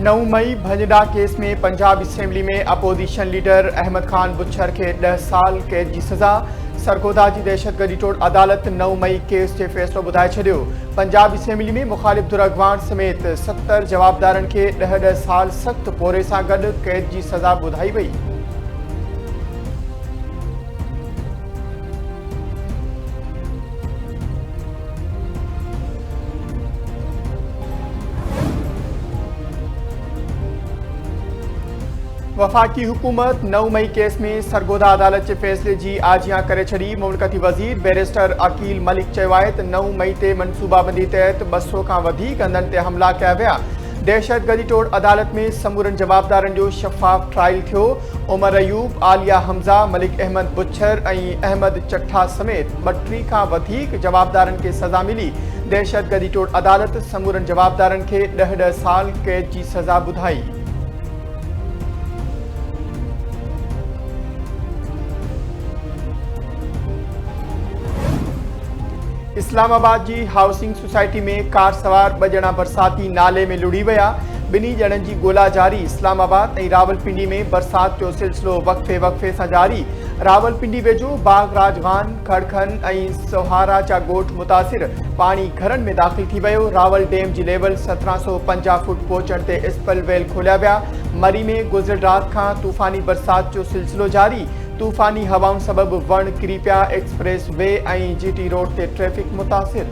9 मई भंजडा case में Punjab assembly में opposition leader Ahmad Khan बुच्छर के 10 साल कैद की सज़ा। सरगोदा की दहशतगर्दी टोड़ अदालत 9 मई केस के फैसलो बुधाए छो। पंजाब असेंबली में मुखालिफ धुर अगवान समेत 70 जवाबदारन के 10 साल सख्त पोरे से गड कैद की सज़ा बुधाई वही। वफाकी हुकूमत 9 मई केस में सरगोदा अदालत के फैसले की आजियां करे छड़ी। मुमलकती वजीर बैरिस्टर अकील मलिक चवाए 9 मई ते मनसूबाबंदी तहत 200 का वधीक अंदन ते हमला किया विया। दहशतगर्दी टोड़ अदालत में समूरन जवाबदारन जो शफ़ाफ ट्रायल थियो। उमर अयूब, आलिया हमजा, मलिक अहमद बुच्छर और अहमद चट्ठा समेत 32 का वधीक जवाबदारन के सज़ा मिली। दहशतगर्दी टोड़ अदालत समूरन जवाबदारन के 10 साल कैद की सज़ा बुधाई। इस्लामाबाद की हाउसिंग सोसाइटी में कार सवार 2 ॼणा बरसाती नाले में लुढ़ी विया। 2 ॼणनि की गोला जारी। इस्लामाबाद और रावलपिंडी में बरसात जो सिलसिलो वक्फे वक्फे से जारी। रावलपिंडी वेझो बागराज खान, खड़खन और सोहारा चा गोठ मुतासिर। पानी घरन में दाखिल थी वियो। रावल डैम की लेवल 1750 फुट पहुंचण ते स्पल वेल खोलिया विया। मरी में गुज़िरियल रात का तूफ़ानी बरसात जो सिलसिलो जारी। तूफ़ानी हवाओं सबब वण किरी पिया। एक्सप्रेस वे और GT रोड ते ट्रैफिक मुतासिर।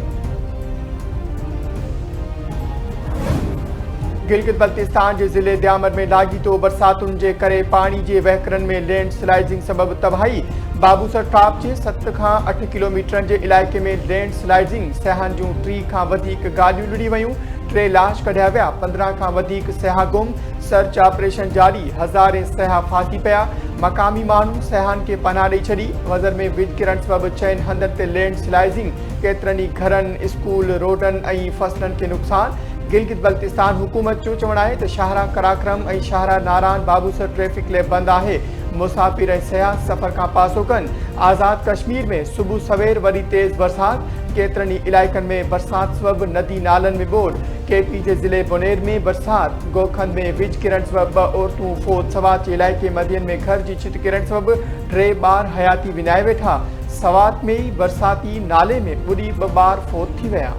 गिलगित बल्तिस्तान के जिले द्यामर में लाॻीतो बरसातुन के करे पानी के वहकरन में लैंड स्लाइडिंग सबब तबाही। बाबूसर टाप के 7 का 8 किलोमीटर के इलाके में लैंड स्लाइडिंग सहन जूं 3 का वधीक गाड़ियों लुढ़ी वयूं। 3 लाश कढ़िया विया। 15 का वधीक सयाह गुम। सर्च ऑपरेशन जारी। हज़ारे सयाह फाती पिया। मकामी मानू सयाहन के पनाह ॾेई छॾी। वज़र में विज किरण सबब 6 हंधन ते लैंड स्लाइडिंग। केतरनि घरन, स्कूल, रोडन और फसलन के नुकसान। गिलगित बल्तिस्तान हुकूमत जो चवण है तो शाहरा कराक्रम और शाहरा नारान बाबूसर ट्रैफिक ले बंद है। मुसाफिर और सयाह सफ़र का पासो कन। आज़ाद कश्मीर में सुबह सवेर वरी तेज़ बरसात। केतरनि इलाइकन में बरसात सबब नदी नालन में बोड़। KP के जिले बुनेर में बरसात। गोखंद में विज किरण सबब 2 औरतूं फोत। सवात के इलाके मदियन में घर की छित किरण सबब 3 ॿार हयाती विञाए वेठा। सवात में ही बरसाती नाले में बुरी 2 ॿार फोत थी विया।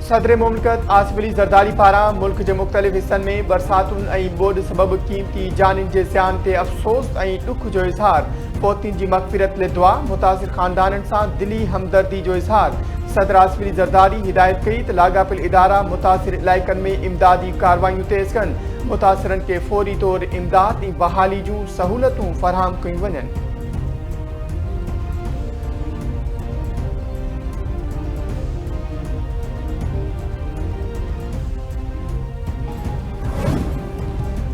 सदर मुमलकत आसिफ अली ज़रदारी पारा मुल्क के मुख्तलिफ हिस्सन में बरसातुन और बोड सबब कीमती जानन के ज़ियान ते अफसोस और दुख जो इजहार। पोतीन की मगफिरत ले दुआ। मुतासिर खानदानन से दिली हमदर्दी जो इजहार। सदर आसिफ अली ज़रदारी हिदायत कई तो लागापिल इदारा मुतासिर इलाइकन में इमदादी कार्रवाइयों तेज़ कन। मुतासिरन के फौरी तौर इमदाद और बहाली जूं सहूलतूं फराहम कयूं वञन।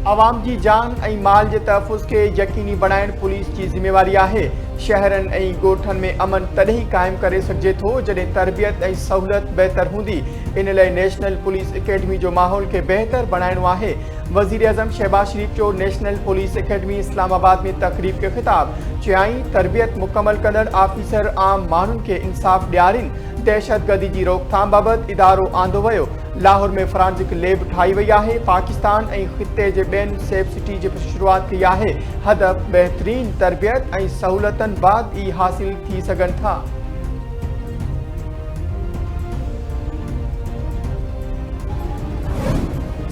आवाम की जान और माल के तहफ़ुज़ के यकीनी बनाइण पुलिस की जिम्मेवारी है। शहरन और गोठन में अमन तॾहिं कायम करे सघिजे थो जॾहिं तरबियत और सहूलत बेहतर हूंदी। इन लाइ नेशनल पुलिस अकेडमी जो माहौल के बेहतर बनाइणो है। वज़ीर आज़म शहबाज शरीफ जो नेशनल पुलिस अकेडमी इस्लामाबाद में तकरीब के खिताब। चयाई तरबियत मुकम्मल कंदड़ आफिसर आम मानून के इंसाफ ॾियारीन। दहशतगर्दी की रोकथाम बाबत इदारो आंदो वियो। लाहौर में फॉरेंसिक लैब ठाई वही है। पाकिस्तान और खिते के बेन सेफ सिटी की शुरुआत की है। हदफ बेहतरीन तरबियत और सहूलतन बाद ही हासिल थी सकन था।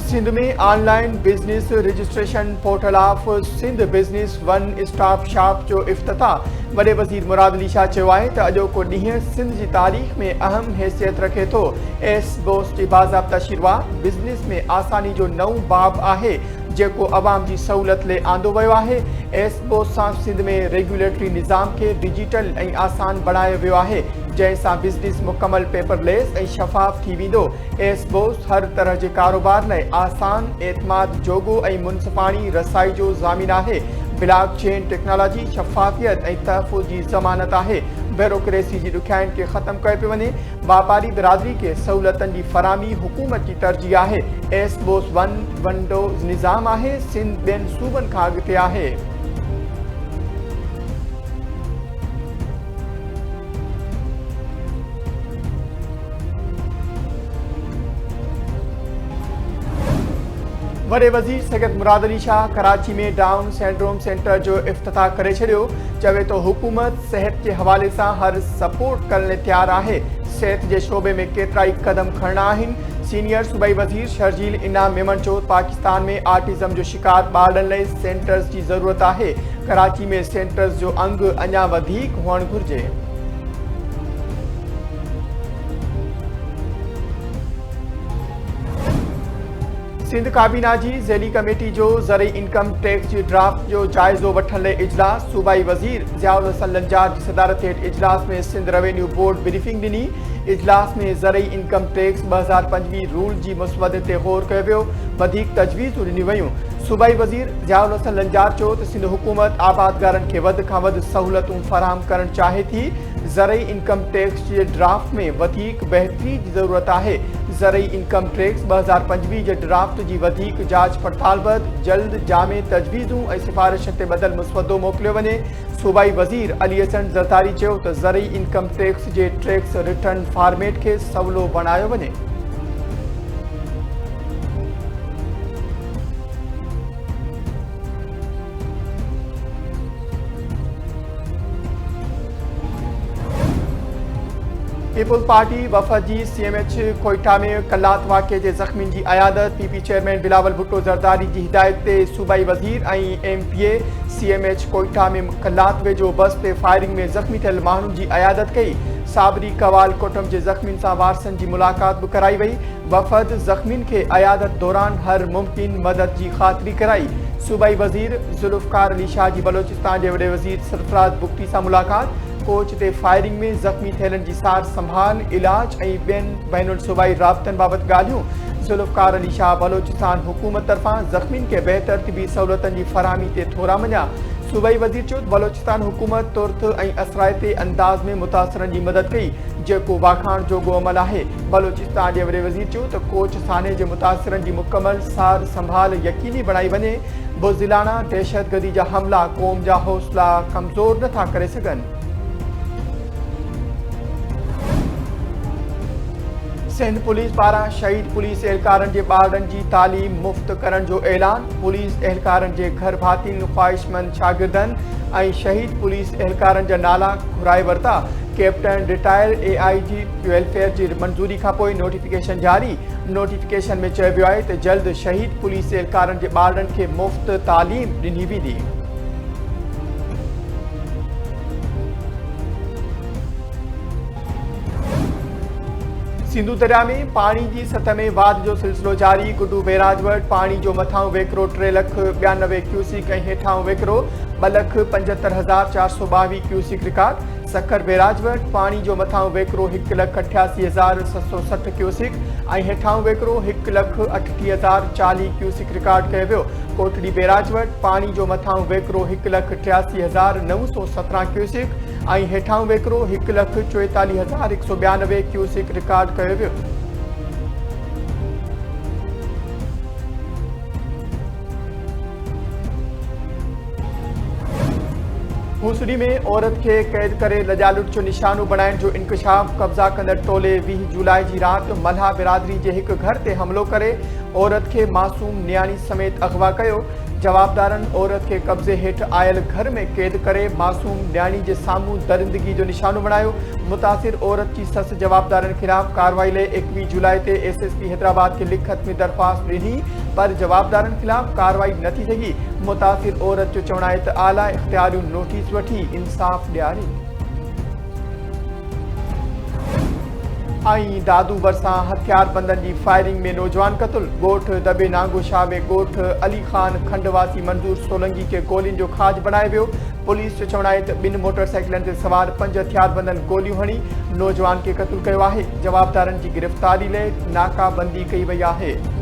सिंध में online business registration portal of Sindh business one stop shop जो इफ्तिताह। वडे वजीर मुराद अली शाह चयो आहे त अॼोको ॾींहुं सिंध की तारीख़ में अहम हैसियत रखे थो। एस बोस की बाज़ाब्ता शुरुआत बिजनेस में आसानी जो नओं बाब है जेको अवाम की सहूलत ले आंदो वियो है। एस बोस सां सिंध में रेगुलेटरी निज़ाम के डिजिटल और आसान बनायो वियो है जैसा बिजनेस मुकम्मल पेपरलेस और शफाफ थी विंदो। एस बोस हर तरह के कारोबार लाइ आसान, एतमाद जोगो और मुनसिफानी रसाई जो ज़ामिन है। ब्लॉकचेन टेक्नोलॉजी शफाफियत और तहफ़ुज़ की ज़मानत है। ब्यूरोक्रेसी की ॾुखियाईनि के ख़त्म कयो पियो वञे। वापारी बिरादरी के सहूलतन की फराहमी हुकूमत की तरजीह है। एस बोस वन विंडो निज़ाम है। सिंध ॿियनि सूबनि खां अॻिते है। वॾे वज़ीर सैयद मुराद अली शाह कराची में डाउन सिंड्रोम सेंटर जो इफ्तिताह करे छॾियो। चवे तो हुकूमत सेहत के हवाले से हर सपोर्ट करण तैयार है। सेहत के शोबे में केतराई कदम खणना आहिनि। सीनियर सूबाई वज़ीर शर्जील इनाम मेमन चो पाकिस्तान में ऑटिज़म जो शिकार ॿारनि लाइ सेंटर्स की ज़रूरत है। कराची में सेंटर्स जो अंग अञा वधीक हुअणु घुरिजे। सिंध काबीना की ज़ैली कमेटी जो ज़रई इनकम टैक्स की ड्राफ्ट जो जायज़ो वठण लाइ इजलास। सूबाई वज़ीर ज़ियाउल हसन लंजार की सदारत हेठ इजलास में सिंध रेवेन्यू बोर्ड ब्रीफिंग ॾिनी। इजलास में ज़रई इनकम टैक्स 2025 रूल की मुसवदे ते गौर कयो वियो। वधीक तजवीज़ूं ॾिनियूं वयूं। सूबाई वज़ीर ज़ियाउल हसन लंजार चयो त सिंध हुकूमत आबादगारनि खे वधि खां वधि सहूलतूं फराहम करणु चाहे थी। ज़रई इनकम टैक्स के ड्राफ्ट में वधीक बहितरी की ज़रूरत है। ज़रई इनकम टैक्स 2025 के ड्राफ्ट की वधीक जांच पड़ताल बैदि जल्द जामे तजवीज़ूं ऐं सिफारिशुनि ते बदल मुसवदो मोकिलियो वञे। सूबाई वज़ीर अली हसन ज़रदारी चयो त ज़रई इनकम टैक्स के टैक्स रिटर्न फॉर्मेट के सवलो बणायो वञे। पीपुल्स पार्टी वफ़द की CMH कोयटा में कलात वाक़े के ज़ख़्मियों की अयादत। PP चेयरमैन बिलावल भुट्टो ज़रदारी की हिदायत ते सूबाई वज़ीर और MPA CMH कोयटा में कलात वेझो बस ते फायरिंग में ज़ख़्मी थियल माण्हुनि की अयादत कई। साबरी कवाल कोटम के ज़ख़्मियों से वारसन की मुलाकात भी कराई वई। वफ़द ज़ख़्मियों के अयादत दौरान हर मुमकिन मदद की खातरी कराई। सूबाई वज़ीर जुल्फ़कार अली शाह की बलोचिस्तान के वॾे वज़ीर सरफराज बुगटी से मुलाकात। कोच ते फायरिंग में ज़ख़्मी थियलनि की सार संभाल इलाज और ॿियनि बैनुल सूबाई राबतनि बाबत ॻाल्हियूं। जुल्फ़कार अली शाह बलोचिस्तान हुकूमत तरफां ज़ख़्मियों के बेहतर तिबी सहूलतन की फराहमी ते थोरा मञा। सूबाई वज़ीर चयो बलोचिस्तान हुकूमत तुर्त और असरायते अंदाज में मुतासरनि की मदद कई जेको वाखाण जोगो अमल है। बलोचिस्तान के वॾे वज़ीर चयो त कोच थाने के मुतासरनि की मुकम्मल सार संभाल यकीनी बणाई वञे। बुज़दिलाना दहशतगर्दी जा हमला क़ौम जा हौसला कमज़ोर नथा करे सघनि। सिंध पुलिस पारा शहीद पुलिस एहलकारन के ॿारनि की तालीम मुफ्त करण जो ऐलान। पुलिस एहलकारन के घर भातियुनि ख्वाहिशमंद शागिर्दनि और शहीद पुलिस एहलकारन जा नाला घुराए वरता। कैप्टन रिटायर AIG वेलफेयर की मंजूरी का पोइ नोटिफिकेशन जारी। नोटिफिकेशन में चयो वियो आहे त जल्द शहीद पुलिस एहलकारन के ॿारनि के मुफ्त तालीम ॾिनी वेंदी। सिंधु दरिया में पानी की सतह में वाध जो सिलसिलो जारी। गुड्डू बैराज वटि पानी जो मथां वेकरो 3,92,000 क्यूसिक और हेठां वेकरो 2,75,422 क्यूसिक रिकॉर्ड। सखर बैराज वटि पानी जो मथां वेकरो 1,88,760 क्यूसिक और हेठां वेकरो 1,38,040 क्यूसिक रिकॉर्ड किया वियो। कोटड़ी बैराज वटि पानी जो मथां वेकरो 1,83,917 क्यूसिक और हेठां वेकरो 1,44,192 क्यूसिक रिकॉर्ड किया वियो। भूसड़ी में औरत के कैद करे लजालुट जो निशानो बनाने जो इंकशाफ। कब्जा कंदड़ टोले 20 जुलाई की रात मल्हा बिरादरी के एक घर ते हमलो करे औरत के मासूम न्याणी समेत अगवा कयो। जवाबदारन औरत के कब्जे हेठ आयल घर में कैद करे मासूम न्याणी के सामू दरिंदगी जो निशानो बनायो। मुतासिर औरत की सस जवाबदारन खिलाफ कार्रवाई ले 21 जुलाई ते SSP हैदराबाद के लिखत में दरख्वास्त ॾिनी पर जवाबदारन खिलाफ कार्रवाई न थी सघी। मुतासिर औरत जो चवण आहे त आला इख्तियारियूं नोटिस वठी इंसाफ ॾियारी। दादू बरसा हथियारबंदन की फायरिंग में नौजवान कत्ल। गोठ दबे नांगो शाह में गोठ अली खान खंडवासी मंजूर सोलंगी के गोलियों जो खाज बनाए वियो। पुलिस जो चवण आहे त 2 मोटरसाइकिलन ते सवार 5 हथियारबंदन गोलियों हणी नौजवान के कत्ल किया है। जवाबदारन की गिरफ्तारी ले नाकाबंदी कई वई है।